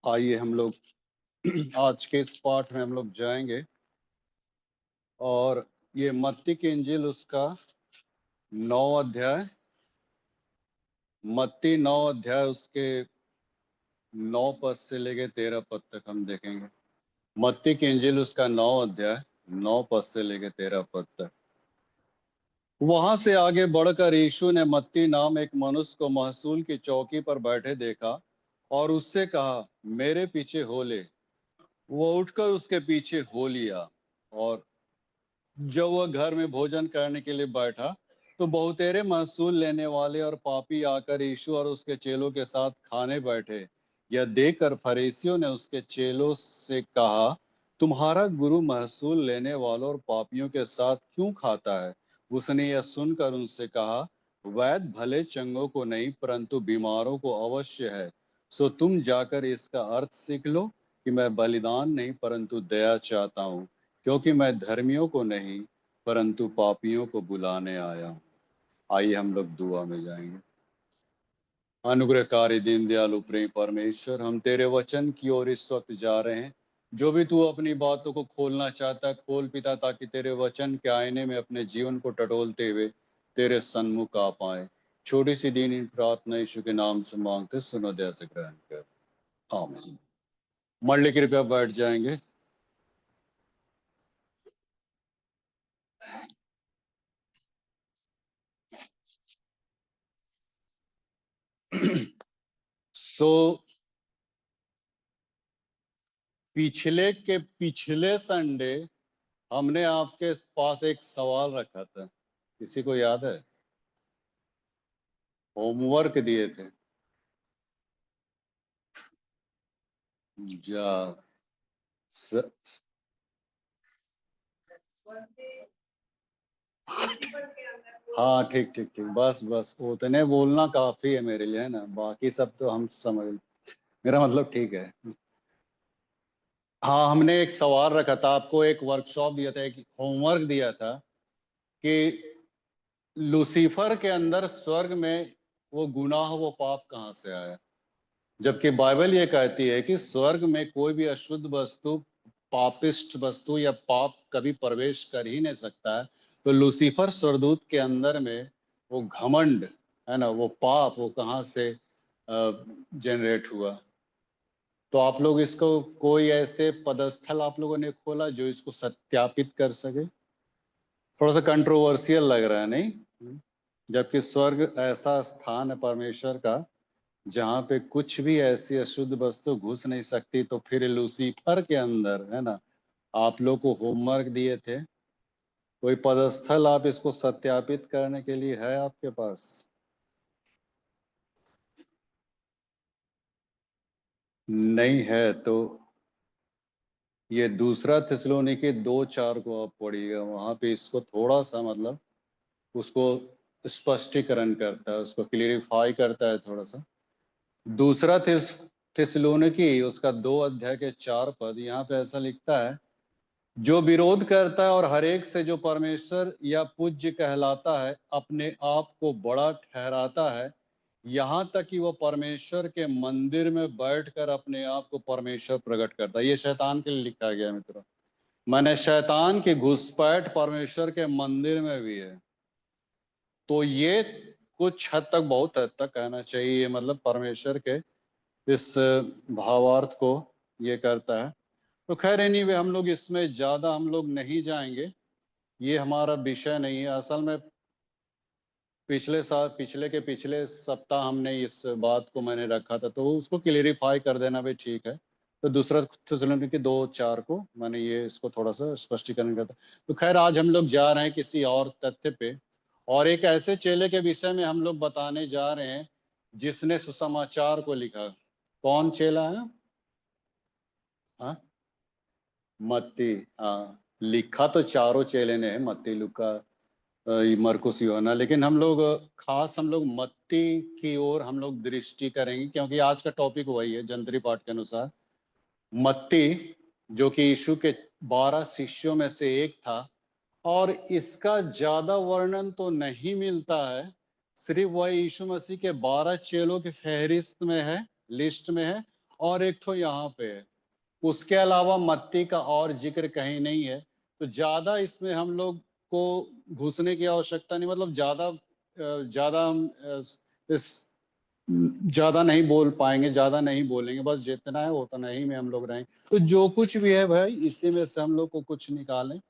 आइए हम लोग आज के इस पाठ में हम लोग जाएंगे और ये मत्ती की इंजील उसका 9 अध्याय, मत्ती 9 अध्याय उसके 9 पद से लेके 13 पद तक हम देखेंगे। मत्ती की इंजील उसका 9 अध्याय 9 पद से लेके 13 पद तक। वहां से आगे बढ़कर यीशु ने मत्ती नाम एक मनुष्य को महसूल की चौकी पर बैठे देखा और उससे कहा, मेरे पीछे हो ले। वो उठकर उसके पीछे हो लिया और जब वह घर में भोजन करने के लिए बैठा तो बहुतेरे महसूल लेने वाले और पापी आकर यीशु और उसके चेलों के साथ खाने बैठे। यह देखकर फरीसियों ने उसके चेलों से कहा, तुम्हारा गुरु महसूल लेने वालों और पापियों के साथ क्यों खाता है? उसने यह सुनकर उनसे कहा, वैद्य भले चंगों को नहीं परंतु बीमारों को अवश्य है। सो तुम जाकर इसका अर्थ सीख लो कि मैं बलिदान नहीं परंतु दया चाहता हूँ, क्योंकि मैं धर्मियों को नहीं परंतु पापियों को बुलाने आया हूँ। आइए हम लोग दुआ में जाएंगे। अनुग्रहकारी दीन दयालु प्रेम परमेश्वर, हम तेरे वचन की ओर इस वक्त जा रहे हैं। जो भी तू अपनी बातों को खोलना चाहता है खोल पिता, ताकि तेरे वचन के आईने में अपने जीवन को टटोलते हुए तेरे सन्मुख आ पाए। छोटी सी दीनी प्रार्थना यीशु के नाम से मांगते, सुनो दया से ग्रहण कर, आमीन। मंडली कृपया बैठ जाएंगे। सो पिछले संडे हमने आपके पास एक सवाल रखा था, किसी को याद है? होमवर्क दिए थे। जा स, हाँ, ठीक ठीक ठीक, बस बस उतने बोलना काफी है मेरे लिए, है ना? बाकी सब तो हम समझ, मेरा मतलब ठीक है। हाँ, हमने एक सवाल रखा था, आपको एक वर्कशॉप दिया था, एक होमवर्क दिया था कि लूसीफर के अंदर स्वर्ग में वो गुनाह, वो पाप कहाँ से आया? जबकि बाइबल ये कहती है कि स्वर्ग में कोई भी अशुद्ध वस्तु, पापिष्ट वस्तु या पाप कभी प्रवेश कर ही नहीं सकता है। तो लूसीफर स्वर्गदूत के अंदर में वो घमंड, है ना, वो पाप, वो कहाँ से जनरेट हुआ? तो आप लोग इसको, कोई ऐसे पदस्थल आप लोगों ने खोला जो इसको सत्यापित कर सके? थोड़ा सा कंट्रोवर्शियल लग रहा है, नहीं? जबकि स्वर्ग ऐसा स्थान है परमेश्वर का जहाँ पे कुछ भी ऐसी अशुद्ध वस्तु घुस नहीं सकती। तो फिर लूसीफर के अंदर, है ना, आप लोग को होमवर्क दिए थे, कोई पदस्थल आप इसको सत्यापित करने के लिए है आपके पास? नहीं है तो ये दूसरा थिस्सलुनीके 2:4 को आप पढ़िएगा, वहां पे इसको थोड़ा सा मतलब उसको स्पष्टीकरण करता है, उसको क्लियरिफाई करता है थोड़ा सा। दूसरा थिस्सलुनीके उसका 2 अध्याय के 4 पद, यहाँ पे ऐसा लिखता है, जो विरोध करता है और हर एक से जो परमेश्वर या पूज्य कहलाता है अपने आप को बड़ा ठहराता है, यहाँ तक कि वो परमेश्वर के मंदिर में बैठकर अपने आप को परमेश्वर प्रकट करता है। ये शैतान के लिए लिखा गया मित्रों। माने शैतान की घुसपैठ परमेश्वर के मंदिर में भी है। तो ये कुछ हद तक, बहुत हद तक कहना चाहिए, मतलब परमेश्वर के इस भावार्थ को ये करता है। तो खैर एनीवे, हम लोग इसमें ज्यादा हम लोग नहीं जाएंगे, ये हमारा विषय नहीं है। असल में पिछले सप्ताह हमने इस बात को मैंने रखा था, तो उसको क्लियरिफाई कर देना भी ठीक है। तो दूसरा थिस्सलुनीके 2:4 को मैंने ये इसको थोड़ा सा स्पष्टीकरण करता। तो खैर आज हम लोग जा रहे हैं किसी और तथ्य पे, और एक ऐसे चेले के विषय में हम लोग बताने जा रहे हैं जिसने सुसमाचार को लिखा। कौन चेला है? हाँ, मत्ती। हाँ, लिखा तो चारों चेले ने है, मत्ती, लूका, मरकुस, यूहन्ना, लेकिन हम लोग खास हम लोग मत्ती की ओर हम लोग दृष्टि करेंगे, क्योंकि आज का टॉपिक वही है जंतरी पाठ के अनुसार। मत्ती, जो कि यीशु के 12 शिष्यों में से एक था, और इसका ज्यादा वर्णन तो नहीं मिलता है, सिर्फ वह यीशु मसीह के 12 चेलों की फहरिस्त में है, लिस्ट में है। और एक तो यहाँ पे है। उसके अलावा मत्ती का और जिक्र कहीं नहीं है, तो ज्यादा इसमें हम लोग को घुसने की आवश्यकता नहीं, मतलब ज्यादा हम इस ज्यादा नहीं बोल पाएंगे, ज्यादा नहीं बोलेंगे, बस जितना है उतना ही में हम लोग रहें। तो जो कुछ भी है भाई, इसी में से हम लोग को कुछ निकालें।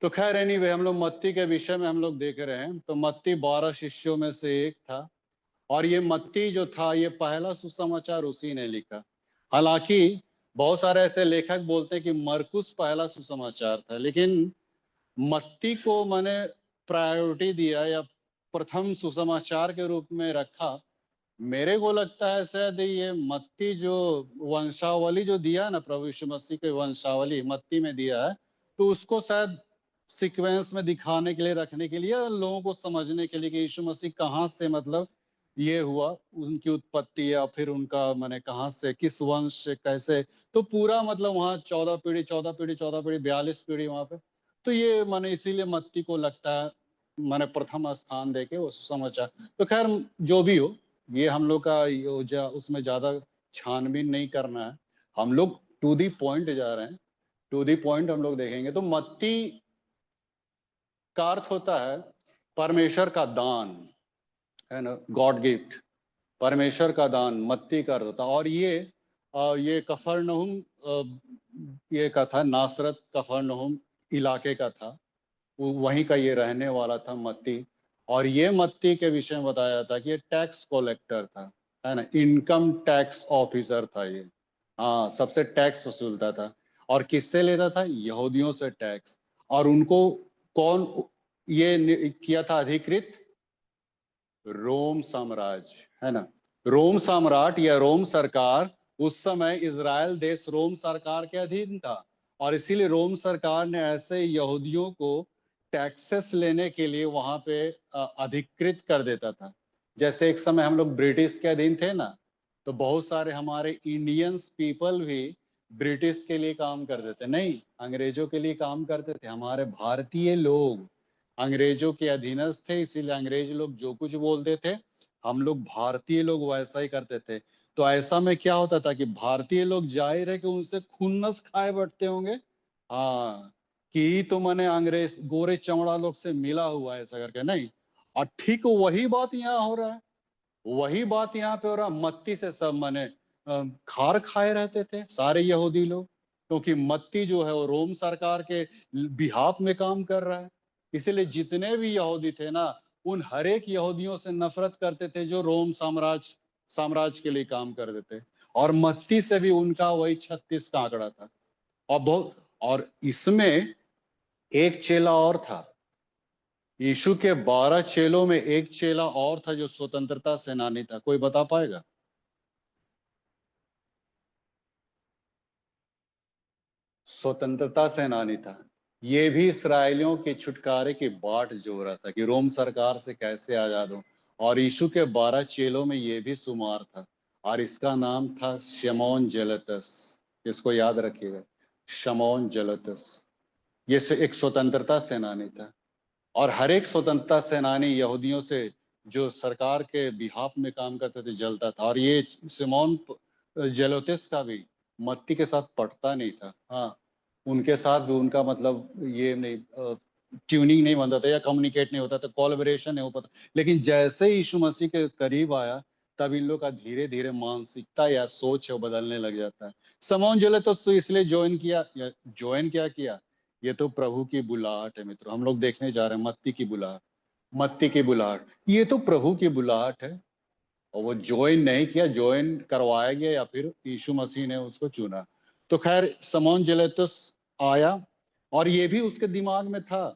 तो खैर एनीवे, हम लोग मत्ती के विषय में हम लोग देख रहे हैं। तो मत्ती 12 शिष्यों में से एक था, और ये मत्ती जो था, ये पहला सुसमाचार उसी ने लिखा। हालांकि बहुत सारे ऐसे लेखक बोलते हैं कि मरकुस पहला सुसमाचार था, लेकिन मत्ती को मैंने प्रायोरिटी दिया या प्रथम सुसमाचार के रूप में रखा। मेरे को लगता है शायद ये मत्ती जो वंशावली जो दिया ना, प्रभु यीशु मसीह की वंशावली मत्ती में दिया है, तो उसको शायद सीक्वेंस में दिखाने के लिए, रखने के लिए, लोगों को समझने के लिए कि यीशु मसीह कहाँ से, मतलब ये हुआ, उनकी उत्पत्ति, या फिर उनका माने कहाँ से, किस वंश से, कैसे। तो पूरा मतलब वहाँ 14 पीढ़ी 14 पीढ़ी 14 पीढ़ी 42 पीढ़ी वहां पे। तो ये माने इसीलिए मत्ती को लगता है माने प्रथम स्थान देके वो समाचार। तो खैर जो भी हो, ये हम लोग का उसमें ज्यादा छानबीन नहीं करना है। हम लोग टू दी पॉइंट जा रहे हैं, टू दी पॉइंट हम लोग देखेंगे। तो मत्ती का अर्थ होता है परमेश्वर का दान, है ना, गॉड गिफ्ट, परमेश्वर का दान, मत्ती का अर्थ होता है। और ये कफरनहुम, ये का था, नासरत कफरनहुम इलाके का था, वहीं का ये रहने वाला था मत्ती। और ये मत्ती के विषय में बताया जाता है कि ये टैक्स कलेक्टर था, है ना, इनकम टैक्स ऑफिसर था ये। हाँ, सबसे टैक्स वसूलता था। और किससे लेता था? यहूदियों से टैक्स। और उनको कौन किया था अधिकृत? रोम साम्राज्य, है ना। रोम सम्राट या रोम सरकार, उस समय इजराइल देश रोम सरकार के अधीन था, और इसीलिए रोम सरकार ने ऐसे यहूदियों को टैक्सेस लेने के लिए वहां पे अधिकृत कर देता था। जैसे एक समय हम लोग ब्रिटिश के अधीन थे ना, तो बहुत सारे हमारे इंडियंस पीपल भी ब्रिटिश के लिए काम करते थे, नहीं, अंग्रेजों के लिए काम करते थे। हमारे भारतीय लोग अंग्रेजों के अधीनस्थ थे, इसीलिए अंग्रेज लोग जो कुछ बोलते थे, हम लोग भारतीय लोग वैसा ही करते थे। तो ऐसा में क्या होता था कि भारतीय लोग जाहिर है कि उनसे खुन्नस खाए बैठते होंगे। हाँ, कि तो मैंने अंग्रेज गोरे चमड़ा लोग से मिला हुआ है, ऐसा करके नहीं। और ठीक वही बात यहाँ हो रहा है, वही बात यहाँ पे हो रहा। मत्ती से सब मैंने खार खाए रहते थे सारे यहूदी लोग, क्योंकि मत्ती जो है वो रोम सरकार के बिहाफ में काम कर रहा है। इसलिए जितने भी यहूदी थे ना, उन हर एक यहूदियों से नफरत करते थे जो रोम साम्राज्य के लिए काम करते थे। और मत्ती से भी उनका वही 36 का आंकड़ा था। और इसमें एक चेला और था। यीशु के 12 चेलों में एक चेला और था जो स्वतंत्रता सेनानी था। कोई बता पाएगा? स्वतंत्रता सेनानी था। ये भी इसराइलियों के छुटकारे की बाट जो रहा था कि रोम सरकार से कैसे आजाद हो। और यीशु के 12 चेलों में ये भी शुमार था, और इसका नाम था शमौन जलतस। इसको याद रखिएगा, शमौन जलतस। ये एक स्वतंत्रता सेनानी था। और हर एक स्वतंत्रता सेनानी यहूदियों से जो सरकार के बिहाफ में काम करते थे जलता था। और ये सिमोन जेलोतिस का भी मत्ती के साथ पटता नहीं था। हाँ, उनके साथ भी उनका मतलब ये नहीं, ट्यूनिंग नहीं बनता था या कम्युनिकेट नहीं होता था, कोलैबोरेशन नहीं हो पाता। लेकिन जैसे ही यीशु मसीह के करीब आया, तब इन लोग का धीरे धीरे मानसिकता या सोच है वो बदलने लग जाता है। समौन जेलेतस तो इसलिए ज्वाइन किया, या ज्वाइन क्या किया, ये तो प्रभु की बुलाहट है मित्रों। हम लोग देखने जा रहे हैं मत्ती की बुलाहट, मत्ती की बुलाहट, ये तो प्रभु की बुलाहट है। और वो ज्वाइन नहीं किया, ज्वाइन करवाया गया, या फिर यीशु मसीह ने उसको चुना। तो खैर समौन जेलेतस आया, और ये भी उसके दिमाग में था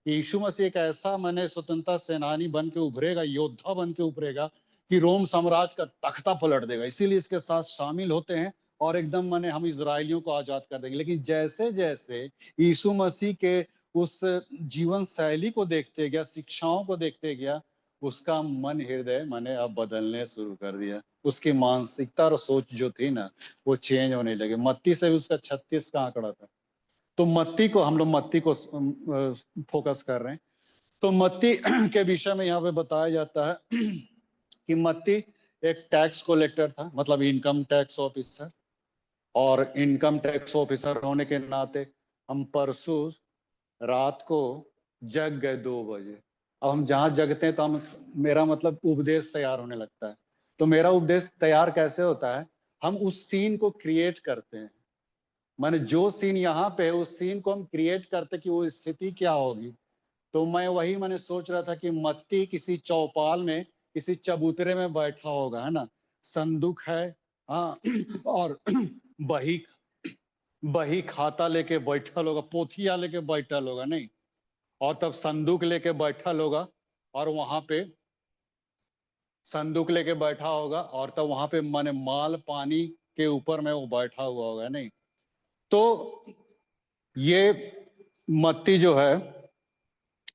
कि यीशु मसीह एक ऐसा मैंने स्वतंत्रता सेनानी बन के उभरेगा, योद्धा बन के उभरेगा, कि रोम साम्राज्य का तख्ता पलट देगा। इसीलिए इसके साथ शामिल होते हैं, और एकदम मैंने हम इजरायलियों को आजाद कर देंगे। लेकिन जैसे जैसे यीशु मसीह के उस जीवन शैली को देखते गया, शिक्षाओं को देखते गया, उसका मन हृदय मैंने अब बदलने शुरू कर दिया। उसकी मानसिकता और सोच जो थी ना, वो चेंज होने लगे। मत्ती से भी उसका 36 का आंकड़ा था। तो मत्ती को हम लोग मत्ती को फोकस कर रहे हैं। तो मत्ती के विषय में यहाँ पे बताया जाता है कि मत्ती एक टैक्स कलेक्टर था, मतलब इनकम टैक्स ऑफिसर, और इनकम टैक्स ऑफिसर होने के नाते हम परसों रात को जग गए 2 बजे। अब हम जहां जगते हैं तो हम, मेरा मतलब उपदेश तैयार होने लगता है। तो मेरा उपदेश तैयार कैसे होता है, हम उस सीन को क्रिएट करते हैं। माने जो सीन यहाँ पे है उस सीन को हम क्रिएट करते कि वो स्थिति क्या होगी। तो मैं वही मैंने सोच रहा था कि मत्ती किसी चौपाल में, किसी चबूतरे में बैठा होगा, है ना, संदूक है, हाँ, और बही बही खाता लेके बैठल होगा, पोथिया लेके बैठल होगा, नहीं, और तब संदूक लेके बैठल होगा, और वहां पे संदूक लेके बैठा होगा, और तब वहां पे माने माल पानी के ऊपर में वो बैठा हुआ होगा, नहीं। तो ये मत्ती जो है,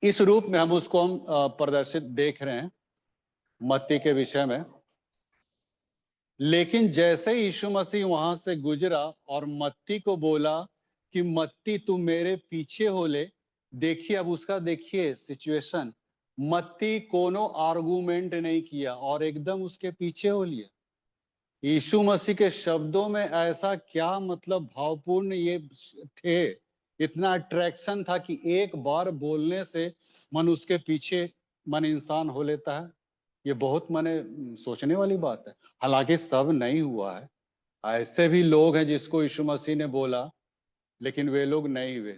इस रूप में हम उसको हम प्रदर्शित देख रहे हैं मत्ती के विषय में। लेकिन जैसे यीशु मसीह वहां से गुजरा और मत्ती को बोला कि मत्ती तू मेरे पीछे हो ले, देखिए अब उसका देखिए सिचुएशन, मत्ती कोनो आर्गुमेंट नहीं किया और एकदम उसके पीछे हो लिया। यीशु मसीह के शब्दों में ऐसा क्या मतलब भावपूर्ण ये थे, इतना अट्रैक्शन था कि एक बार बोलने से मन उसके पीछे मन इंसान हो लेता है। ये बहुत माने सोचने वाली बात है। हालांकि सब नहीं हुआ है, ऐसे भी लोग हैं जिसको यीशु मसीह ने बोला लेकिन वे लोग नहीं हुए।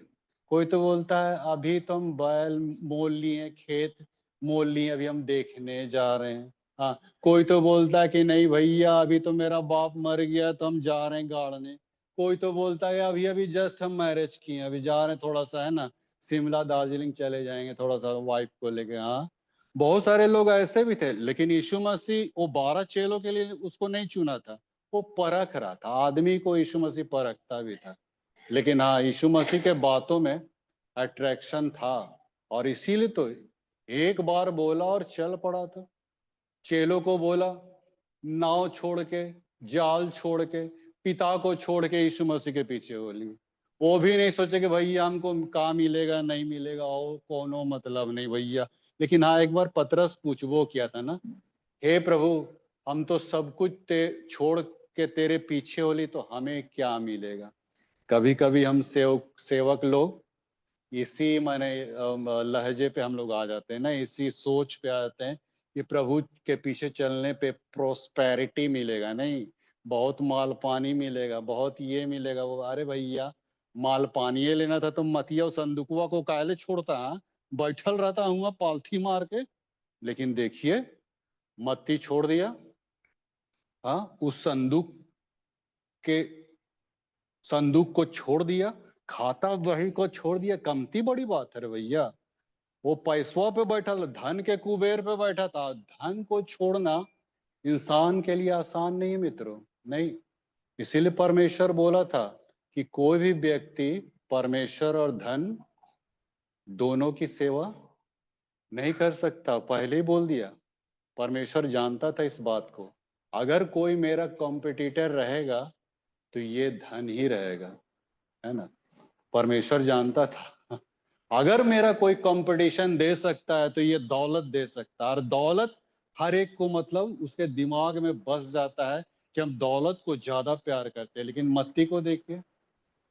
कोई तो बोलता है अभी तो हम बैल मोल लिए, खेत मोल लिए, अभी हम देखने जा रहे हैं। हाँ, कोई तो बोलता है कि नहीं भैया अभी तो मेरा बाप मर गया तो हम जा रहे हैं गाड़ने। कोई तो बोलता है अभी अभी जस्ट हम मैरिज किए, अभी जा रहे हैं थोड़ा सा, है ना, शिमला दार्जिलिंग चले जाएंगे थोड़ा सा वाइफ को लेके। हाँ, बहुत सारे लोग ऐसे भी थे, लेकिन यीशु मसीह वो 12 चेलों के लिए उसको नहीं चुना था, वो परख रहा था। आदमी को यीशु मसीह परखता भी था। लेकिन हाँ, यीशु मसीह के बातों में अट्रैक्शन था, और इसीलिए तो एक बार बोला और चल पड़ा था। चेलों को बोला, नाव छोड़ के, जाल छोड़ के, पिता को छोड़ के यीशु मसीह के पीछे हो ली। वो भी नहीं सोचे कि भैया हमको काम मिलेगा नहीं मिलेगा, और कोनो मतलब नहीं भैया। लेकिन हाँ, एक बार पतरस पूछ वो किया था ना, हे प्रभु हम तो सब कुछ छोड़ के तेरे पीछे हो ली, तो हमें क्या मिलेगा। कभी कभी हम सेवक लोग इसी माने लहजे पे हम लोग आ जाते हैं ना, इसी सोच पे आ जाते हैं कि प्रभु के पीछे चलने पे प्रोस्पेरिटी मिलेगा, नहीं, बहुत माल पानी मिलेगा, बहुत ये मिलेगा वो। अरे भैया, माल पानी ये लेना था तो मतिया संदुकवा को कायले छोड़ता, हाँ? बैठल रहता हूँ पालथी मार के। लेकिन देखिए, मत्ती छोड़ दिया, हाँ, उस के संदूक को छोड़ दिया, खाता बही को छोड़ दिया। कमती बड़ी बात है रे भैया। वो पैसवा पे बैठा था, धन के कुबेर पे बैठा था। धन को छोड़ना इंसान के लिए आसान नहीं है मित्रों, नहीं। इसीलिए परमेश्वर बोला था कि कोई भी व्यक्ति परमेश्वर और धन दोनों की सेवा नहीं कर सकता। पहले ही बोल दिया। परमेश्वर जानता था इस बात को। अगर कोई मेरा कॉम्पिटिटर रहेगा तो ये धन ही रहेगा, है ना। परमेश्वर जानता था अगर मेरा कोई कंपटीशन दे सकता है तो ये दौलत दे सकता है। और दौलत हर एक को मतलब उसके दिमाग में बस जाता है कि हम दौलत को ज्यादा प्यार करते हैं। लेकिन मत्ती को देखिए,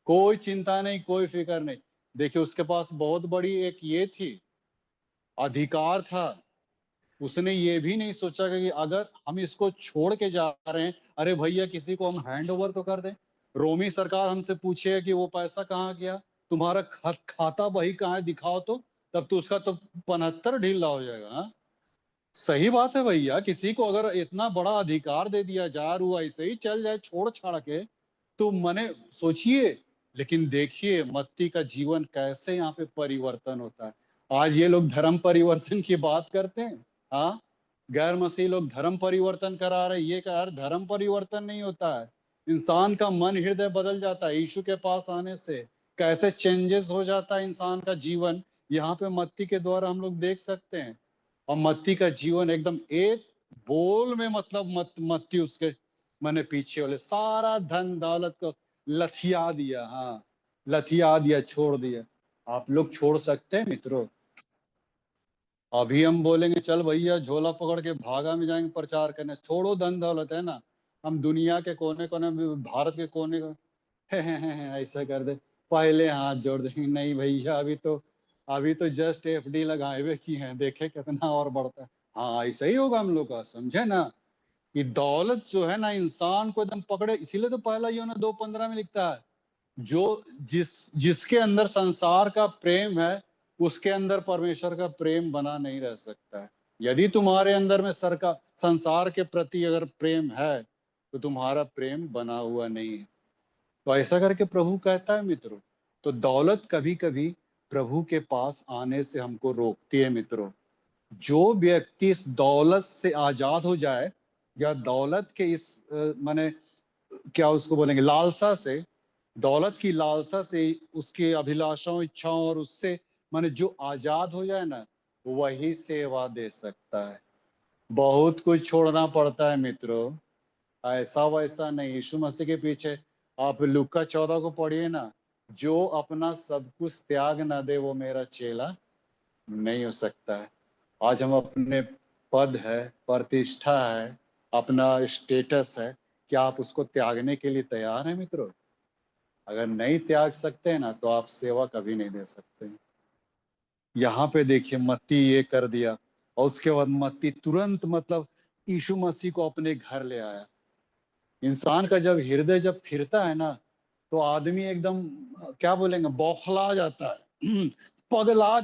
कोई चिंता नहीं, कोई फिक्र नहीं। देखिए, उसके पास बहुत बड़ी एक ये थी, अधिकार था। उसने ये भी नहीं सोचा कि अगर हम इसको छोड़ के जा रहे हैं, अरे भैया किसी को हम हैंड ओवर तो कर दें। रोमी सरकार हमसे पूछे कि वो पैसा कहाँ गया, तुम्हारा खाता बही कहाँ है, दिखाओ तो। तब तो उसका तो 75 ढीला हो जाएगा। हाँ? सही बात है भैया, किसी को अगर इतना बड़ा अधिकार दे दिया जाए, वो ऐसे ही चल जाए छोड़ छाड़ के, तो मने सोचिए। लेकिन देखिए मत्ती का जीवन कैसे यहाँ पे परिवर्तन होता है। आज ये लोग धर्म परिवर्तन की बात करते हैं, हाँ, गैर मसीह लोग धर्म परिवर्तन करा रहे। ये क्या यार, धर्म परिवर्तन नहीं होता है, इंसान का मन हृदय बदल जाता है यीशु के पास आने से। कैसे चेंजेस हो जाता है इंसान का जीवन, यहाँ पे मत्ती के द्वारा हम लोग देख सकते हैं। और मत्ती का जीवन एकदम एक बोल में मतलब मत्ती उसके मैंने पीछे वाले सारा धन दौलत को लथिया दिया। हाँ, लथिया दिया, छोड़ दिया। आप लोग छोड़ सकते हैं मित्रों? अभी हम बोलेंगे चल भैया झोला पकड़ के भागा में जाएंगे प्रचार करने, छोड़ो धन दौलत है ना, हम दुनिया के कोने कोने में, भारत के कोने को ऐसा कर दे, पहले हाथ जोड़ देंगे, नहीं भैया अभी तो जस्ट एफडी लगाए हुए की है, देखे कितना और बढ़ता है। हाँ ऐसा ही होगा हम लोग का, समझे ना, कि दौलत जो है ना इंसान को एकदम पकड़े, इसीलिए तो पहला यूहन्ना 2:15 में लिखता है, जो जिसके अंदर संसार का प्रेम है उसके अंदर परमेश्वर का प्रेम बना नहीं रह सकता है। यदि तुम्हारे अंदर में संसार के प्रति अगर प्रेम है तो तुम्हारा प्रेम बना हुआ नहीं है। तो ऐसा करके प्रभु कहता है मित्रों। तो दौलत कभी कभी प्रभु के पास आने से हमको रोकती है मित्रों। जो व्यक्ति इस दौलत से आजाद हो जाए, या दौलत के इस माने क्या उसको बोलेंगे, लालसा से, दौलत की लालसा से, उसकी अभिलाषाओं इच्छाओं और उससे माने जो आजाद हो जाए ना, वही सेवा दे सकता है। बहुत कुछ छोड़ना पड़ता है मित्रों, ऐसा वैसा नहीं। यीशु मसीह के पीछे आप लूका 14 को पढ़िए ना, जो अपना सब कुछ त्याग ना दे वो मेरा चेला नहीं हो सकता है। आज हम अपने पद है, प्रतिष्ठा है, अपना स्टेटस है, क्या आप उसको त्यागने के लिए तैयार हैं मित्रों? अगर नहीं त्याग सकते हैं ना तो आप सेवा कभी नहीं दे सकते। यहाँ पे देखिए मत्ती ये कर दिया, और उसके बाद मत्ती तुरंत मतलब यीशु मसीह को अपने घर ले आया। इंसान का जब हृदय जब फिरता है ना, तो आदमी एकदम क्या बोलेंगे, बौखला जाता है, पगला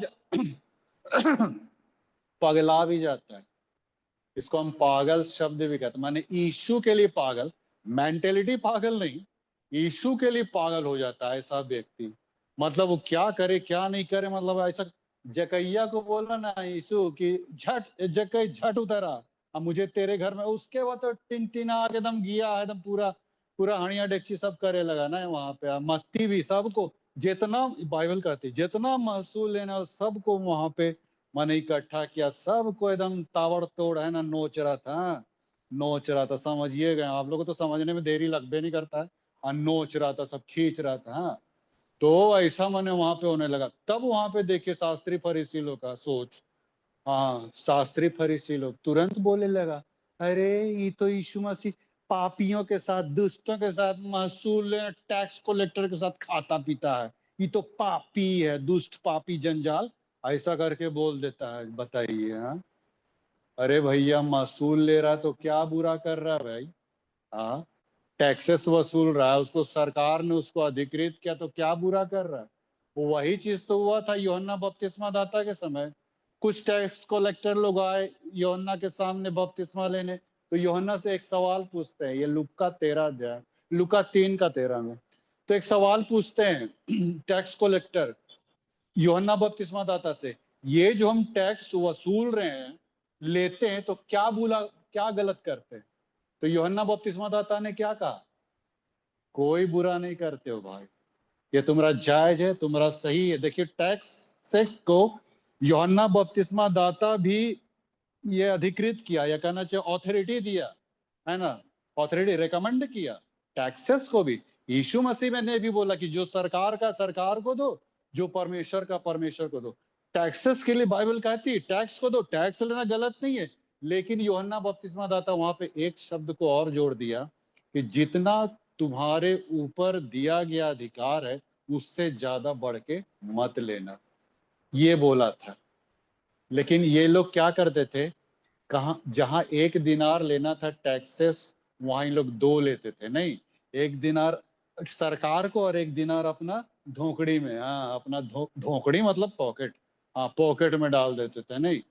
पगला भी जाता है। इसको हम पागल शब्द भी कहते हैं, माने यीशु के लिए पागल, मेंटेलिटी पागल नहीं, यीशु के लिए पागल हो जाता है ऐसा व्यक्ति। मतलब वो क्या करे क्या नहीं करे, मतलब ऐसा जकैया को बोला ना यीशु कि झट जकै झट उतरा, अब मुझे तेरे घर में, उसके बाद तो टिनटिना एकदम गया एकदम पूरा पूरा हणिया डेक्ची सब करे लगा ना वहां पे। मत्ती भी सबको, जितना बाइबल कहती जितना महसूल लेना सबको वहां पे मैंने इकट्ठा किया, सबको एकदम ताबड़तोड़ है ना नोच रहा था, नोच रहा था। समझिए गए आप लोगों को, तो समझने में देरी लगभे नहीं करता है। और नोच रहा था, सब खींच रहा था। हाँ, तो ऐसा मैंने वहां पे होने लगा। तब वहां पे देखिए शास्त्री फरीसी लोग का सोच, हाँ शास्त्री फरीसी लोग तुरंत बोले लगा, अरे ये तो यीशु मसीह पापियों के साथ, दुष्टों के साथ, महसूल टैक्स कलेक्टर के साथ खाता पीता है, ये तो पापी है, दुष्ट पापी जंजाल, ऐसा करके बोल देता है। बताइए। हाँ, अरे भैया महसूल ले रहा है तो क्या बुरा कर रहा है भाई? हाँ, टैक्सेस वसूल रहा है, उसको सरकार ने उसको अधिकृत किया तो क्या बुरा कर रहा है? वो वही चीज तो हुआ था यूहन्ना बपतिस्मा दाता के समय। कुछ टैक्स कलेक्टर लोग आए यूहन्ना के सामने बपतिस्मा लेने, तो यूहन्ना से एक सवाल पूछते हैं, ये लुका 13 अध्याय, लुका 3:13 में। तो एक सवाल पूछते हैं टैक्स कलेक्टर यूहन्ना बपतिस्मा दाता से, ये जो हम टैक्स वसूल रहे हैं, लेते हैं, तो क्या बुरा क्या गलत करते हैं? तो यूहन्ना बपतिस्मा दाता ने क्या कहा? कोई बुरा नहीं करते हो भाई, ये तुम्हारा जायज है, तुम्हारा सही है। देखिए टैक्स सेक्स को यूहन्ना बपतिस्मा दाता भी ये अधिकृत किया, या कहना चाहिए ऑथोरिटी दिया, है ना, ऑथोरिटी रिकमेंड किया टैक्सेस को भी। यीशु मसीह में ने भी बोला कि जो सरकार का सरकार को दो, जो परमेश्वर का परमेश्वर को दो। टैक्सेस के लिए बाइबल कहती है टैक्स को दो, टैक्स लेना गलत नहीं है। लेकिन यूहन्ना बपतिस्मा दाता वहां पे एक शब्द को और जोड़ दिया कि जितना तुम्हारे ऊपर दिया गया अधिकार है उससे ज्यादा बढ़ के मत लेना, ये बोला था। लेकिन ये लोग क्या करते थे, कहा जहां 1 दिनार लेना था टैक्सेस, वहां इन लोग 2 लेते थे। नहीं, 1 दिनार सरकार को और 1 दिनार अपना धोकड़ी में, हाँ अपना धोकड़ी मतलब पॉकेट, हाँ पॉकेट में डाल देते थे। नहीं,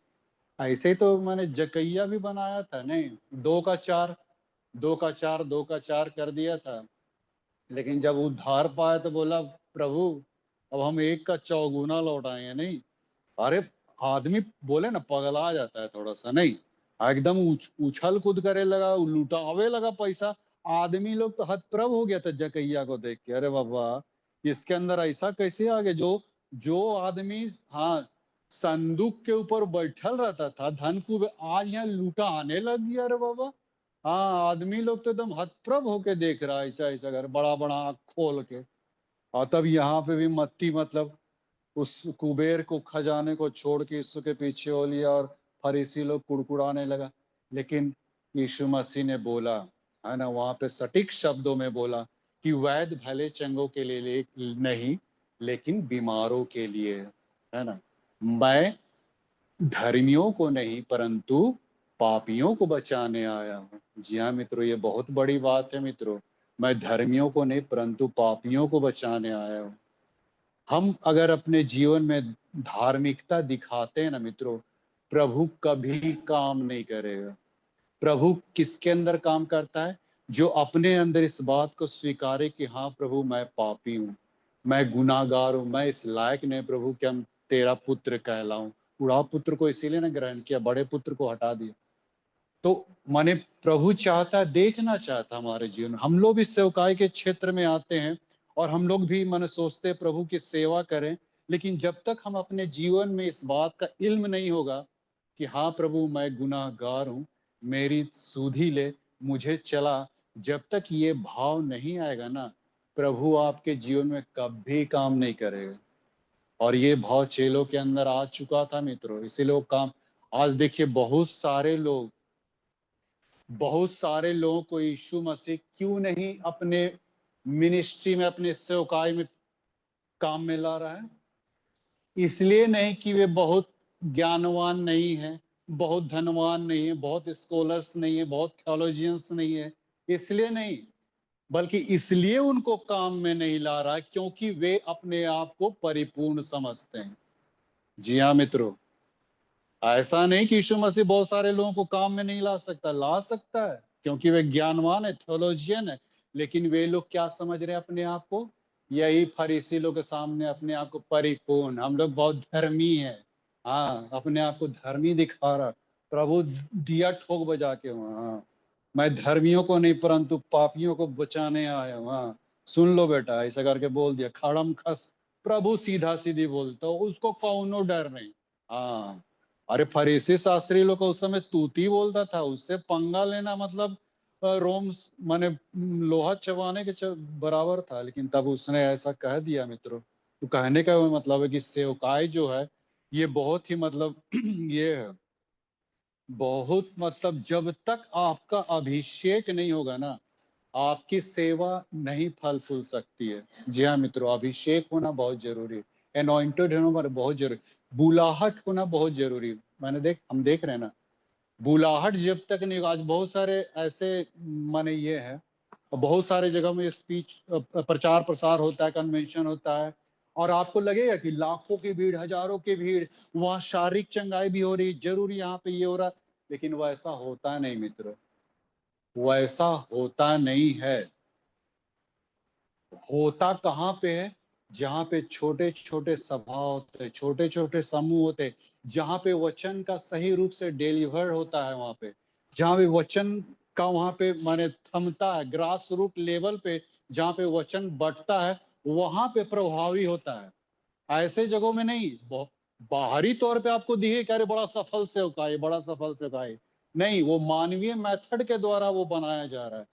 ऐसे ही तो मैंने जकैया भी बनाया था। नहीं, 2 का 4, 2 का 4, 2 का 4 कर दिया था। लेकिन जब उद्धार पाया तो बोला प्रभु अब हम 1 का 4 गुना लौटाएंगे। नहीं, अरे आदमी बोले ना पगला जाता है थोड़ा सा। नहीं, एकदम उछल कूद करे लगा, लुटावे लगा पैसा। आदमी लोग तो हतप्रभ हो गया था जकैया को देख के, अरे बाबा इसके अंदर ऐसा कैसे आ गया? जो जो आदमी, हाँ, संदूक के ऊपर बैठल रहता था धन को, आज यहाँ लूटा आने लग गया। अरे बाबा, हाँ आदमी लोग तो एकदम हतप्रभ होके देख रहा है, ऐसा ऐसा कर बड़ा बड़ा आँख खोल के। और तब यहाँ पे भी मत्ती मतलब उस कुबेर को खजाने को छोड़ के यीशु के पीछे हो लिया और फरीसी लोग कुड़कुड़ाने लगा। लेकिन यीशु मसीह ने बोला, है ना, वहां पे सटीक शब्दों में बोला कि वैद्य भले चंगों के लिए नहीं, लेकिन बीमारों के लिए, है ना। मैं धर्मियों को नहीं परंतु पापियों को बचाने आया हूँ। जी हाँ मित्रों, ये बहुत बड़ी बात है मित्रों। मैं धर्मियों को नहीं परंतु पापियों को बचाने आया हूँ। हम अगर अपने जीवन में धार्मिकता दिखाते हैं ना मित्रों, प्रभु कभी काम नहीं करेगा। प्रभु किसके अंदर काम करता है? जो अपने अंदर इस बात को स्वीकारे कि हाँ प्रभु, मैं पापी हूँ, मैं गुनाहगार हूँ, मैं इस लायक नहीं प्रभु कि हम तेरा पुत्र कहलाऊं। बुढ़ा पुत्र को इसीलिए ना ग्रहण किया, बड़े पुत्र को हटा दिया। तो माने प्रभु चाहता है, देखना चाहता हमारे जीवन में। हम लोग भी सेवकाई के क्षेत्र में आते हैं और हम लोग भी मन सोचते हैं प्रभु की सेवा करें, लेकिन जब तक हम अपने जीवन में इस बात का इल्म नहीं होगा कि हाँ प्रभु, मैं गुनाहगार हूँ, मेरी सुधि ले, मुझे चला, जब तक ये भाव नहीं आएगा ना, प्रभु आपके जीवन में कभी काम नहीं करेगा। और ये भाव चेलों के अंदर आ चुका था मित्रों, इसीलिए वो काम। आज देखिए बहुत सारे लोगों को यीशु मसीह क्यों नहीं अपने मिनिस्ट्री में, अपने सेवकाई में काम में ला रहा है? इसलिए नहीं कि वे बहुत ज्ञानवान नहीं है, बहुत धनवान नहीं है, बहुत स्कॉलर्स नहीं है, बहुत थियोलॉजियंस नहीं है, इसलिए नहीं, बल्कि इसलिए उनको काम में नहीं ला रहा क्योंकि वे अपने आप को परिपूर्ण समझते हैं। जी हाँ मित्रों, ऐसा नहीं कि यीशु मसीह बहुत सारे लोगों को काम में नहीं ला सकता है क्योंकि वे ज्ञानवान है, थियोलॉजियन है, लेकिन वे लोग क्या समझ रहे हैं अपने आप को? यही फरीसी लोग के सामने अपने आप को परिपूर्ण, हम लोग बहुत धर्मी है, हाँ, अपने आप को धर्मी दिखा रहा। प्रभु दिया ठोक बजा के, हाँ, मैं धर्मियों को नहीं परंतु पापियों को बचाने आया हूँ। हाँ, सुन लो बेटा, ऐसा करके बोल दिया, खड़म खस प्रभु सीधा सीधी बोलता, उसको कौनो डर नहीं। हाँ, अरे फरीसी शास्त्री लोग को उस समय तूती बोलता था, उससे पंगा लेना मतलब रोम माने लोहा चबाने के बराबर था। लेकिन तब उसने ऐसा कह दिया मित्रों। तो कहने का मतलब है कि सेवकाई जो है ये बहुत ही मतलब ये है, बहुत मतलब जब तक आपका अभिषेक नहीं होगा ना, आपकी सेवा नहीं फल फूल सकती है। जी हाँ मित्रों, अभिषेक होना बहुत जरूरी है, एनॉइंटेड होना बहुत जरूरी, बुलाहट होना बहुत जरूरी है। हम देख रहे हैं ना, बुलाहट जब तक नहीं, आज बहुत सारे ऐसे माने ये है, बहुत सारे जगह में स्पीच प्रचार प्रसार होता है, कन्वेंशन होता है, और आपको लगेगा कि लाखों की भीड़, हजारों की भीड़, वहां शारीरिक चंगाई भी हो रही, जरूरी यहाँ पे ये हो रहा, लेकिन वैसा होता नहीं मित्रों, वैसा होता नहीं है। होता कहाँ पे है? जहाँ पे छोटे छोटे सभा होते, छोटे छोटे समूह होते, जहाँ पे वचन का सही रूप से डिलीवर होता है, वहां पे जहाँ पे वचन का वहां पे माने थमता है, ग्रास रूट लेवल पे जहाँ पे वचन बढ़ता है, वहां पे प्रभावी होता है। ऐसे जगहों में नहीं, बाहरी तौर पे आपको दिखे कि अरे बड़ा सफल सेवकाई, बड़ा सफल सेवकाई, नहीं, वो मानवीय मेथड के द्वारा वो बनाया जा रहा है।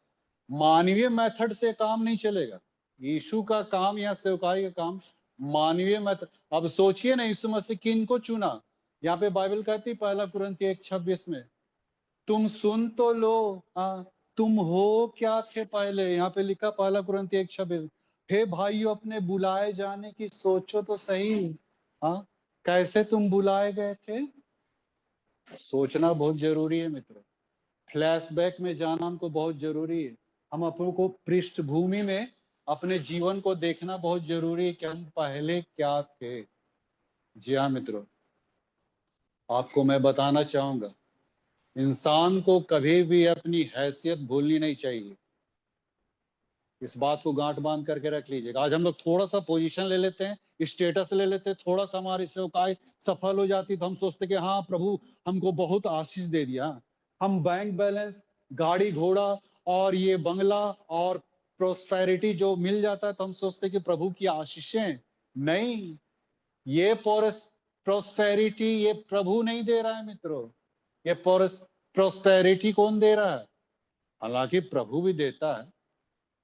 मानवीय मेथड से काम नहीं चलेगा। यीशु का काम या सेवकाई का काम मानवीय मेथड। अब सोचिए ना, यीशु मसीह किन को चुना? यहाँ पे बाइबल कहती, 1 कुरिन्थियों 1:26 में, तुम सुन तो लो, हाँ, तुम हो क्या थे पहले? यहाँ पे लिखा 1 कुरिन्थियों 1:26, हे भाइयों, अपने बुलाए जाने की सोचो तो सही, हाँ, कैसे तुम बुलाए गए थे? सोचना बहुत जरूरी है मित्रों। फ्लैशबैक में जाना हमको बहुत जरूरी है। हम अपनों को पृष्ठभूमि में अपने जीवन को देखना बहुत जरूरी है कि हम पहले क्या थे। जी हाँ मित्रों, आपको मैं बताना चाहूंगा, इंसान को कभी भी अपनी हैसियत भूलनी नहीं चाहिए। इस बात को गांठ बांध करके रख लीजिएगा। आज हम लोग थोड़ा सा पोजीशन ले लेते हैं, स्टेटस ले लेते हैं, थोड़ा सा हमारी सेवकाई सफल हो जाती तो हम सोचते कि हाँ प्रभु हमको बहुत आशीष दे दिया, हम बैंक बैलेंस, गाड़ी घोड़ा और ये बंगला और प्रोस्पेरिटी जो मिल जाता है तो हम सोचते कि प्रभु की आशीषें। नहीं, ये प्रोस्पेरिटी ये प्रभु नहीं दे रहा है मित्रों। ये प्रोस्पेरिटी कौन दे रहा है? हालांकि प्रभु भी देता है,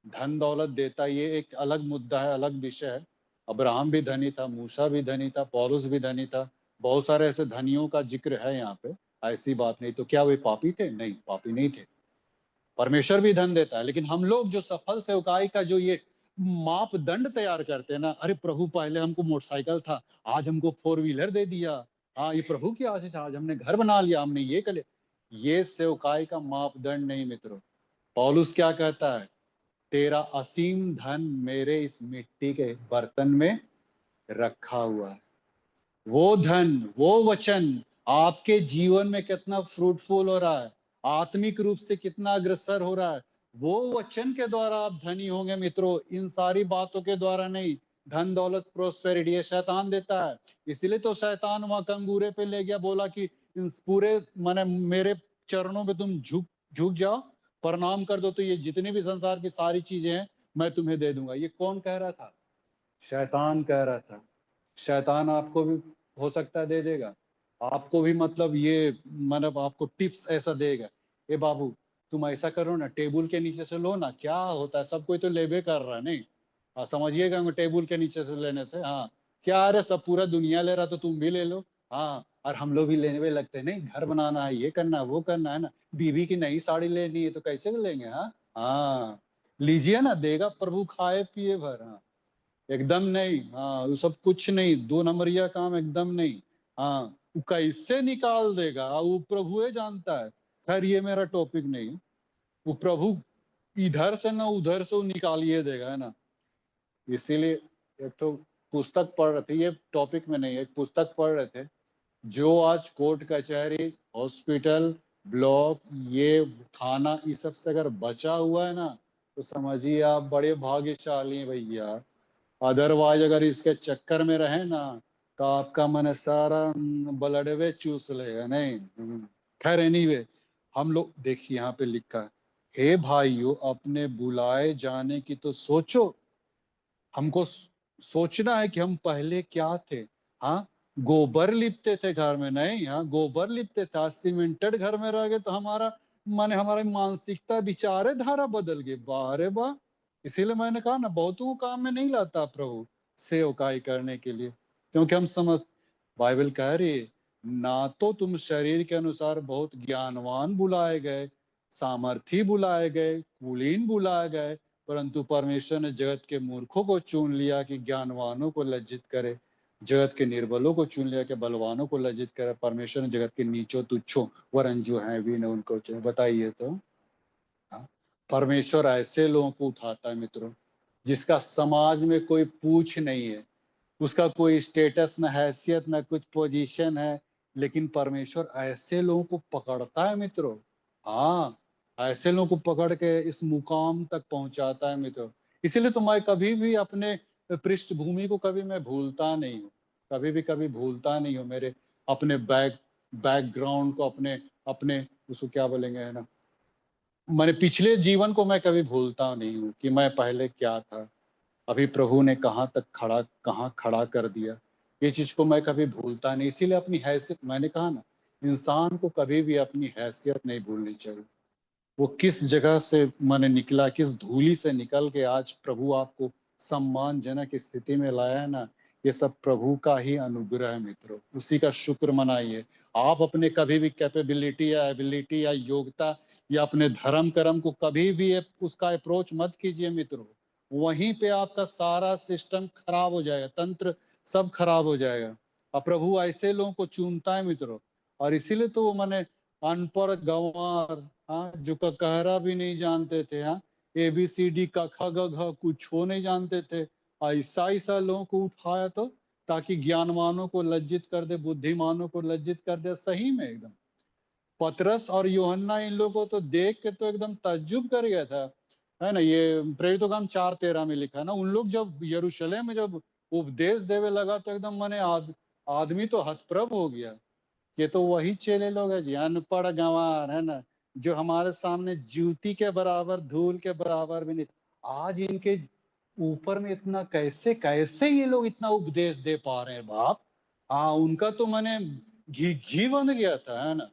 धन दौलत देता है, ये एक अलग मुद्दा है, अलग विषय है। अब्राहम भी धनी था, मूसा भी धनी था, पौलुस भी धनी था। बहुत सारे ऐसे धनियों का जिक्र है यहाँ पे, ऐसी बात नहीं। तो क्या वे पापी थे? नहीं, पापी नहीं थे। परमेश्वर भी धन देता है, लेकिन हम लोग जो सफल सेवकाई का जो ये मापदंड तैयार करते हैं ना, अरे प्रभु पहले हमको मोटरसाइकिल था, आज हमको फोर व्हीलर दे दिया। हाँ, ये प्रभु की आशीष, आज हमने घर बना लिया, हमने ये कर लिया। ये सेवकाई का मापदंड नहीं मित्रों। पौलुस क्या कहता है? तेरा असीम धन मेरे इस मिट्टी के बर्तन में रखा हुआ है। वो धन, वो वचन आपके जीवन में कितना फ्रूटफुल हो रहा है, आत्मिक रूप से कितना अग्रसर हो रहा है, वो वचन के द्वारा आप धनी होंगे मित्रों, इन सारी बातों के द्वारा नहीं। धन दौलत प्रोस्पेरिटी ये शैतान देता है। इसीलिए तो शैतान वहां कंगूरे पे ले गया, बोला कि इस पूरे माने मेरे चरणों में तुम झुक झुक जाओ, प्रणाम कर दो, तो ये जितनी भी संसार की सारी चीजें हैं मैं तुम्हें दे दूंगा। ये कौन कह रहा था? शैतान कह रहा था। शैतान आपको भी हो सकता है दे देगा, आपको भी मतलब ये मतलब आपको टिप्स ऐसा देगा, ए बाबू तुम ऐसा करो ना, टेबल के नीचे से लो ना, क्या होता है, सब कोई तो लेबे कर रहा है नहीं। हाँ, समझिएगा टेबल के नीचे से लेने से, हाँ क्या, अरे सब पूरा दुनिया ले रहा तो तुम भी ले लो। हाँ, और हम लोग भी लेने लगते हैं, नहीं घर बनाना है, ये करना है, वो करना है ना, बीवी की नई साड़ी लेनी है तो कैसे लेंगे? हाँ हाँ, लीजिए ना, देगा प्रभु खाए पिए भर। हाँ, एकदम नहीं। हाँ, वो सब कुछ नहीं, दो नंबरिया काम एकदम नहीं। हाँ, वो कैसे निकाल देगा वो प्रभु ही जानता है। खैर ये मेरा टॉपिक नहीं। वो प्रभु इधर से ना उधर से वो निकालिए देगा, है ना। इसीलिए एक तो पुस्तक पढ़ रहे थे, ये टॉपिक में नहीं, एक पुस्तक पढ़ रहे थे, जो आज कोर्ट कचहरी हॉस्पिटल ब्लॉक ये थाना इस सब से अगर बचा हुआ है ना, तो समझिए आप बड़े भाग्यशाली हैं भैया। अदरवाइज अगर इसके चक्कर में रहे ना, तो आपका मन सारा ब्लडवे चूस लेगा नहीं। खैर एनीवे, हम लोग देखिए यहाँ पे लिखा है, हे भाइयों अपने बुलाए जाने की तो सोचो। हमको सोचना है कि हम पहले क्या थे। हाँ, गोबर लिपते थे घर में नहीं, हाँ गोबर लिपते थे, आज सीमेंटेड घर में रह गए तो हमारा माने हमारी मानसिकता विचारधारा बदल गई। वाह रे वाह। इसीलिए मैंने कहा ना, बहुतों को काम में नहीं लाता प्रभु सेवकाई करने के लिए, क्योंकि हम समझ, बाइबल कह रही है, ना तो तुम शरीर के अनुसार बहुत ज्ञानवान बुलाए गए, सामर्थी बुलाए गए, कुलीन बुलाए गए, परंतु परमेश्वर ने जगत के मूर्खों को चुन लिया कि ज्ञानवानों को लज्जित करे, जगत के निर्बलों को चुन लिया कि बलवानों को लज्जित करे। परमेश्वर ने जगत के नीचों तुच्छों वरन जो हैं भी ने उनको चुने। बताइए तो। हाँ? परमेश्वर ऐसे लोगों को उठाता है मित्रों, जिसका समाज में कोई पूछ नहीं है, उसका कोई स्टेटस न हैसियत न कुछ पोजीशन है, लेकिन परमेश्वर ऐसे लोगों को पकड़ता है मित्रों। हाँ, ऐसे लोगों को पकड़ के इस मुकाम तक पहुंचाता है मित्रों। इसीलिए तो मैं कभी भी अपने पृष्ठभूमि को कभी मैं भूलता नहीं हूँ, कभी भी कभी भूलता नहीं हूँ, मेरे अपने बैकग्राउंड को, अपने अपने उसको क्या बोलेंगे, है ना, मैंने पिछले जीवन को मैं कभी भूलता नहीं हूँ कि मैं पहले क्या था, अभी प्रभु ने कहाँ खड़ा कर दिया। ये चीज को मैं कभी भूलता नहीं। इसीलिए अपनी हैसियत, मैंने कहा ना, इंसान को कभी भी अपनी हैसियत नहीं भूलनी चाहिए। वो किस जगह से मैंने निकला, किस धूली से निकल के आज प्रभु आपको सम्मानजनक स्थिति में लाया है ना, ये सब प्रभु का ही अनुग्रह है मित्रों। उसी का शुक्र मनाइए। आप अपने कभी भी कैपेबिलिटी या एबिलिटी या योग्यता या अपने धर्म कर्म को कभी भी उसका अप्रोच मत कीजिए मित्रों। वहीं पे आपका सारा सिस्टम खराब हो जाएगा, तंत्र सब खराब हो जाएगा। और प्रभु ऐसे लोगों को चुनता है मित्रों। और इसीलिए तो वो मैंने अनपढ़ गंवार, हाँ जो कहरा भी नहीं जानते थे, हाँ ABCD का ख ग घ कुछ हो नहीं जानते थे, ऐसा ऐसा लोगों को उठाया तो, ताकि ज्ञानवानों को लज्जित कर दे, बुद्धिमानों को लज्जित कर दे। सही में एकदम पतरस और यूहन्ना इन लोगों को तो देख के तो एकदम ताज्जुब कर गया था, है ना। ये प्रेरितों काम 4:13 में लिखा है ना, उन लोग जब यरूशलेम में जब उपदेश देवे लगा तो एकदम माने आदमी तो हतप्रभ हो गया। ये तो वही चेले लोग है जी, अनपढ़ गंवार, है ना, जो हमारे सामने जूती के बराबर, धूल के बराबर भी नहीं। आज इनके ऊपर में इतना कैसे कैसे ये लोग इतना उपदेश दे पा रहे हैं बाप। हाँ, उनका तो मैंने घी घी बन गया था, है ना।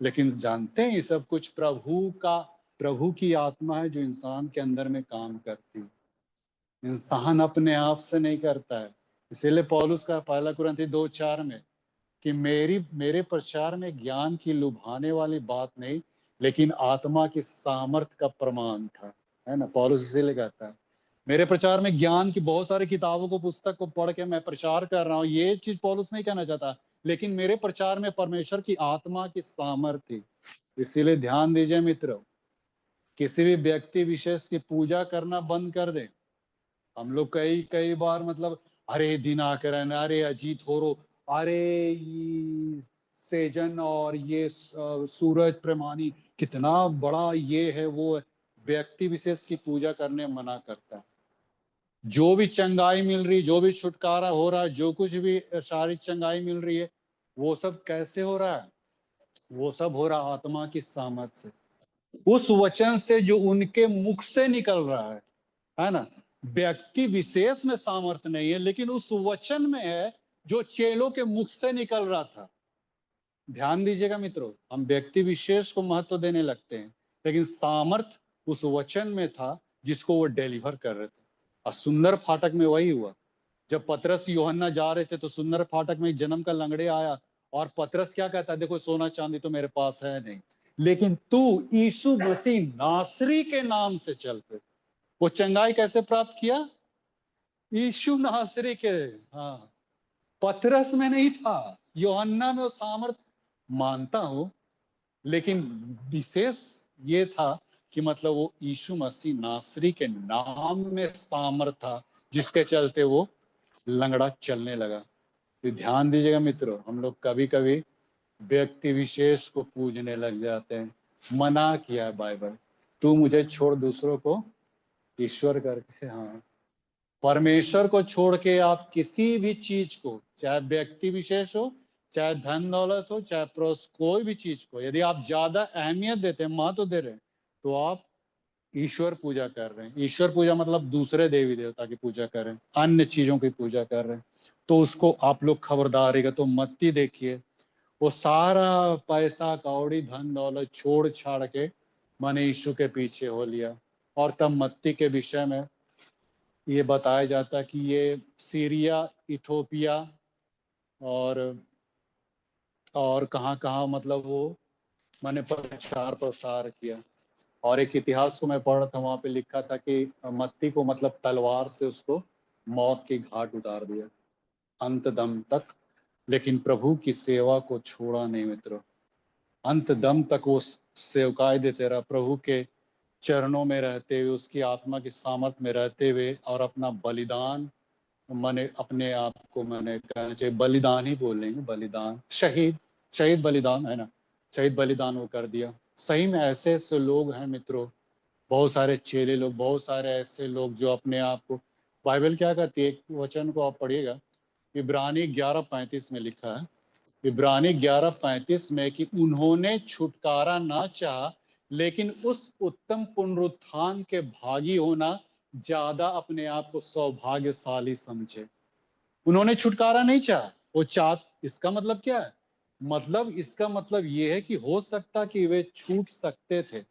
लेकिन जानते हैं ये सब कुछ प्रभु की आत्मा है जो इंसान के अंदर में काम करती है। इंसान अपने आप से नहीं करता है। इसीलिए पौलुस का पहला कुरिन्थी 2:4 में कि मेरे प्रचार में ज्ञान की लुभाने वाली बात नहीं, लेकिन आत्मा की सामर्थ का प्रमाण था, है ना। पौलुस इसीलिए कहता है मेरे प्रचार में ज्ञान की बहुत सारी किताबों को, पुस्तक को पढ़ के मैं प्रचार कर रहा हूँ, ये चीज पौलुस नहीं कहना चाहता, लेकिन मेरे प्रचार में परमेश्वर की आत्मा की सामर्थ थी। इसीलिए ध्यान दीजिए मित्रों, किसी भी व्यक्ति विशेष की पूजा करना बंद कर दे। हम लोग कई कई बार मतलब अरे दिनाकरन, अरे अजीत होरो, अरे ये सेजन और ये सूरज प्रमाणी, कितना बड़ा ये है वो है। व्यक्ति विशेष की पूजा करने मना करता है। जो भी चंगाई मिल रही, जो भी छुटकारा हो रहा है, जो कुछ भी शारीरिक चंगाई मिल रही है, वो सब कैसे हो रहा है? वो सब हो रहा आत्मा की सामर्थ से, उस वचन से जो उनके मुख से निकल रहा है ना। व्यक्ति विशेष में सामर्थ्य नहीं है, लेकिन उस वचन में है जो चेलों के मुख से निकल रहा था। ध्यान दीजिएगा मित्रों, हम व्यक्ति विशेष को महत्व देने लगते हैं, लेकिन सामर्थ उस वचन में था जिसको वो डिलीवर कर रहे थे। और सुंदर फाटक में वही हुआ। जब पतरस यूहन्ना जा रहे थे तो सुंदर फाटक में जन्म का लंगड़े आया, और पतरस क्या कहता है, देखो सोना चांदी तो मेरे पास है नहीं, लेकिन तू यीशु मसीह नासरी के नाम से चल पे। वो चंगाई कैसे प्राप्त किया? यीशु नासरी के, हाँ, पतरस में नहीं था, यूहन्ना में वो सामर्थ मानता हूं, लेकिन विशेष ये था कि मतलब वो यीशु मसीह नासरी के नाम में सामर्थ था, जिसके चलते वो लंगड़ा चलने लगा। तो ध्यान दीजिएगा मित्रों, हम लोग कभी कभी व्यक्ति विशेष को पूजने लग जाते हैं। मना किया है बाइबल, तू मुझे छोड़ दूसरों को ईश्वर करके। हाँ, परमेश्वर को छोड़ के आप किसी भी चीज को, चाहे व्यक्ति विशेष हो, चाहे धन दौलत हो, चाहे कोई भी चीज को, यदि आप ज्यादा अहमियत देते हैं, महत्व दे रहे हैं, तो आप ईश्वर पूजा कर रहे हैं। ईश्वर पूजा मतलब दूसरे देवी देवता की पूजा कर रहे हैं, अन्य चीजों की पूजा कर रहे हैं, तो उसको आप लोग खबरदारी का। तो मत्ती देखिए, वो सारा पैसा कौड़ी धन दौलत छोड़ छाड़ के माने यीशु के पीछे हो लिया। और तब मत्ती के विषय में ये बताया जाता है कि ये सीरिया, इथोपिया और कहाँ कहाँ मतलब वो मैंने प्रचार प्रसार किया। और एक इतिहास को मैं पढ़ रहा था, वहां पे लिखा था कि मत्ती को मतलब तलवार से उसको मौत के घाट उतार दिया अंत दम तक, लेकिन प्रभु की सेवा को छोड़ा नहीं मित्रों। अंत दम तक वो सेवकाई देते रहा, प्रभु के चरणों में रहते हुए, उसकी आत्मा की सामर्थ में रहते हुए, और अपना बलिदान, मैंने अपने आप को मैंने कहना चाहिए बलिदान ही बोल लेंगे, बलिदान, शहीद बलिदान है ना, शहीद बलिदान वो कर दिया। सही में ऐसे ऐसे लोग हैं मित्रों, बहुत सारे चेले लोग, बहुत सारे ऐसे लोग जो अपने आप को, बाइबल क्या कहती है, एक वचन को आप पढ़िएगा, इब्रानी 11:35 में लिखा है, इब्रानी 11:35 में, कि उन्होंने छुटकारा ना चाहा, लेकिन उस उत्तम पुनरुत्थान के भागी होना ज्यादा अपने आप को सौभाग्यशाली समझे। उन्होंने छुटकारा नहीं चाहा, वो इसका मतलब क्या है? मतलब इसका मतलब ये है कि हो सकता कि वे छूट सकते थे,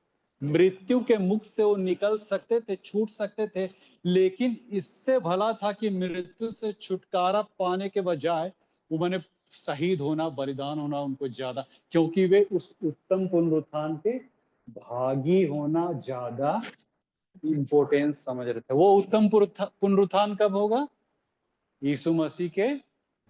मृत्यु के मुख से वो निकल सकते थे, छूट सकते थे, लेकिन इससे भला था कि मृत्यु से छुटकारा पाने के बजाय वो मैंने शहीद होना, बलिदान होना उनको ज्यादा, क्योंकि वे उस उत्तम पुनरुत्थान के भागी होना ज्यादा इंपोर्टेंस समझ रहे थे। वो उत्तम पुनरुत्थान कब होगा? यीशु मसीह के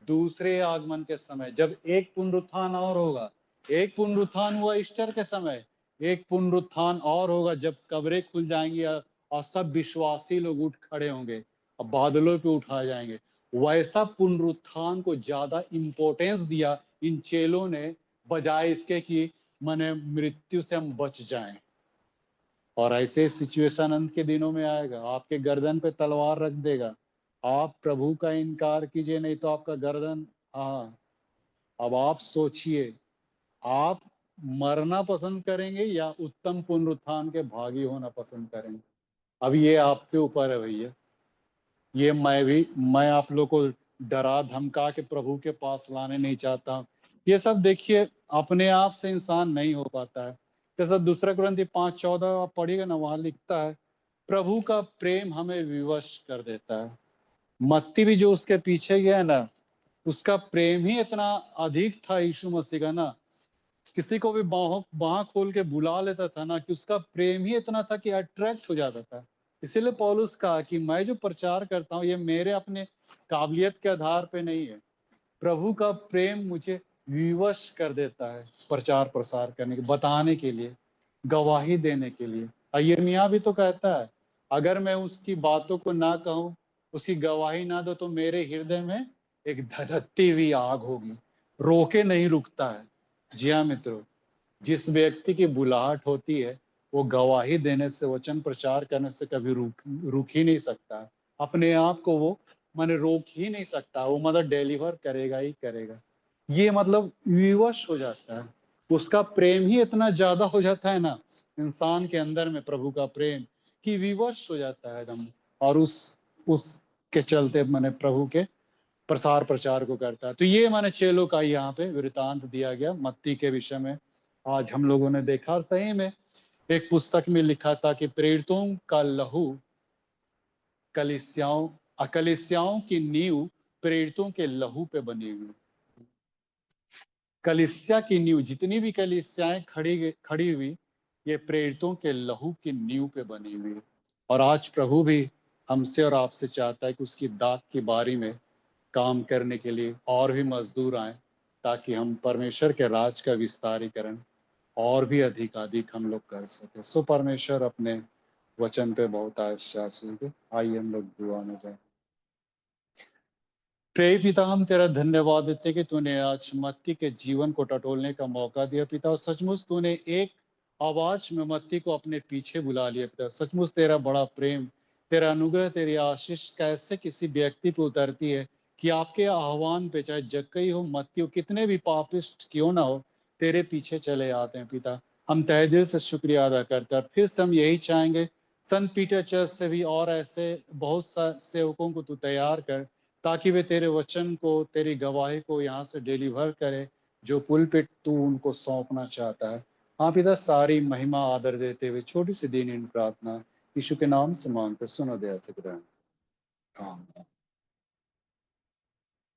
दूसरे आगमन के समय, जब एक पुनरुत्थान और होगा। एक पुनरुत्थान हुआ ईस्टर के समय, एक पुनरुत्थान और होगा जब कब्रें खुल जाएंगी और सब विश्वासी लोग उठ खड़े होंगे और बादलों पे उठाए जाएंगे। वैसा पुनरुत्थान को ज्यादा इंपॉर्टेंस दिया इन चेलों ने, बजाय इसके कि माने मृत्यु से हम बच जाएं। और ऐसे सिचुएशन अंत के दिनों में आएगा, आपके गर्दन पे तलवार रख देगा, आप प्रभु का इनकार कीजिए नहीं तो आपका गर्दन। हाँ, अब आप सोचिए, आप मरना पसंद करेंगे या उत्तम पुनरुत्थान के भागी होना पसंद करेंगे? अब ये आपके ऊपर है भैया। ये मैं आप लोग को डरा धमका के प्रभु के पास लाने नहीं चाहता। ये सब देखिए अपने आप से इंसान नहीं हो पाता है। जैसा दूसरा कुरिन्थी 5:14 आप पढ़िएगा ना, वहां लिखता है प्रभु का प्रेम हमें विवश कर देता है। मत्ती भी जो उसके पीछे गया ना, उसका प्रेम ही इतना अधिक था यीशु मसीह का ना, किसी को भी बाह खोल के बुला लेता था ना, कि उसका प्रेम ही इतना था कि अट्रैक्ट हो जाता था। इसीलिए पौलुस कहा कि मैं जो प्रचार करता हूँ ये मेरे अपने काबिलियत के आधार पे नहीं है, प्रभु का प्रेम मुझे विवश कर देता है प्रचार प्रसार करने के, बताने के लिए, गवाही देने के लिए। यिर्मयाह भी तो कहता है, अगर मैं उसकी बातों को ना कहूं, उसकी गवाही ना दो, तो मेरे हृदय में एक धधकती हुई आग होगी, रोके नहीं रुकता है। जी हाँ मित्रों, जिस व्यक्ति की बुलाहट होती है वो गवाही देने से, वचन प्रचार करने से कभी रुक ही नहीं सकता है। अपने आप को वो माने रोक ही नहीं सकता, वो मतलब डिलीवर करेगा ही करेगा। ये मतलब विवश हो जाता है, उसका प्रेम ही इतना ज्यादा हो जाता है ना इंसान के अंदर में, प्रभु का प्रेम, कि विवश हो जाता है एकदम, और उस के चलते मैंने प्रभु के प्रसार प्रचार को करता है। तो ये मैंने चेलों का यहाँ पे वृतांत दिया गया मत्ती के विषय में। आज हम लोगों ने देखा, और सही में एक पुस्तक में लिखा था कि प्रेरितों का लहू कलीसियाओं की नींव प्रेरितों के लहू पे बनी हुई। कलीसिया की नींव, जितनी भी कलीसियाएं खड़ी हुई, ये प्रेरितों के लहू की नींव पे बनी हुई है। और आज प्रभु भी हमसे और आपसे चाहता है कि उसकी दाग की बारी में काम करने के लिए और भी मजदूर आए, ताकि हम परमेश्वर के राज का विस्तारीकरण और भी अधिक हम लोग कर सके। सो परमेश्वर अपने वचन पे बहुत आशीष दे। आइए हम लोग दुआ में जाए। प्रिय पिता, हम तेरा धन्यवाद देते कि तूने आज मत्ती के जीवन को टटोलने का मौका दिया पिता, और सचमुच तूने एक आवाज में मत्ती को अपने पीछे बुला लिया पिता। सचमुच तेरा बड़ा प्रेम, तेरा अनुग्रह, तेरी आशीष कैसे किसी व्यक्ति पे उतरती है कि आपके आह्वान पे, चाहे जक्कई हो, मत्ती हो, कितने भी पापिष्ट क्यों ना हो, तेरे पीछे चले आते हैं पिता। हम तहे दिल से शुक्रिया अदा करते हैं। फिर से हम यही चाहेंगे, संत पीटर चर्च से भी और ऐसे बहुत सा सेवकों को तू तैयार कर, ताकि वे तेरे वचन को, तेरी गवाही को यहाँ से डिलीवर करे, जो पुलपिट तू उनको सौंपना चाहता है। हाँ पिता, सारी महिमा आदर देते हुए छोटी सी दीन प्रार्थना यीशु के नाम से मांगते, सुनो दया से ग्रहण। आमीन।